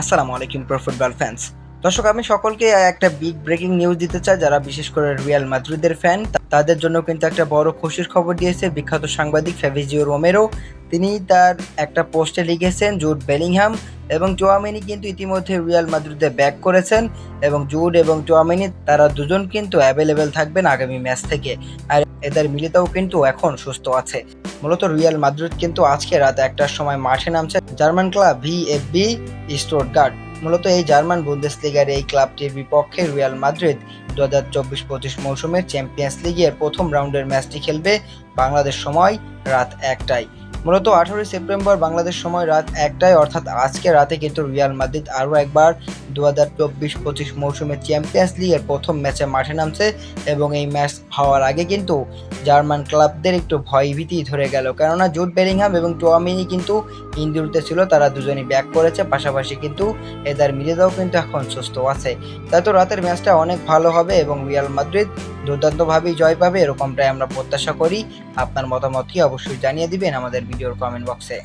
আসসালামু আলাইকুম pro football fans. দর্শক, আমি সকলকে একটা বিগ ব্রেকিং নিউজ দিতে চাই। যারা বিশেষ করে রিয়াল মাদ্রিদের ফ্যান, তাদের জন্য কিন্তু একটা বড় খুশির খবর দিয়েছে বিখ্যাত সাংবাদিক ফ্যাব্রিজিও রোমেরো। তিনি তার একটা পোস্টে লিখেছেন জুড বেলিংহাম এবং চুয়ামেনি কিন্তু ইতিমধ্যে রিয়াল মাদ্রিদে ব্যাক করেছেন এবং জুড এবং চুয়ামেনি তারা দুজন কিন্তু অ্যাভেলেবেল থাকবেন আগামী ম্যাচ থেকে। আর এদের মিলিতাও কিন্তু এখন সুস্থ আছে। মূলত রিয়াল মাদ্রিদ কিন্তু আজকে রাত 1টার সময় মাঠে নামছে জার্মান ক্লাব ভিএফবি স্টুটগার্ট। মূলত এই জার্মান বুন্দেসলিগার এই ক্লাবটির বিপক্ষে রিয়াল মাদ্রিদ 2024-25 মৌসুমের চ্যাম্পিয়ন্স লিগের প্রথম রাউন্ডের ম্যাচটি খেলবে বাংলাদেশ সময় রাত 1টায়। মূলত 18 সেপ্টেম্বর বাংলাদেশ সময় রাত 1টায়, অর্থাৎ আজকে রাতে কিন্তু রিয়াল মাদ্রিদ আরও একবার 2024-25 মৌসুমের চ্যাম্পিয়ন্স লিগের প্রথম ম্যাচে মাঠে নামছে এবং এই ম্যাচ হওয়ার আগে কিন্তু জার্মান ক্লাবদের একটু ভয়ভীতি ধরে গেল, কেননা জুড বেলিংহাম এবং চুয়ামেনি কিন্তু ইনজুরিতে ছিল, তারা দুজনই ব্যাক করেছে। পাশাপাশি কিন্তু এদের মিলিদাও কিন্তু এখন সুস্থ আছে। তাই তো রাতের ম্যাচটা অনেক ভালো হবে এবং রিয়াল মাদ্রিদ দুর্দান্তভাবেই জয় পাবে, এরকমটাই আমরা প্রত্যাশা করি। আপনার মতামত কি অবশ্যই জানিয়ে দিবেন আমাদের ভিডিওর কমেন্ট বক্সে।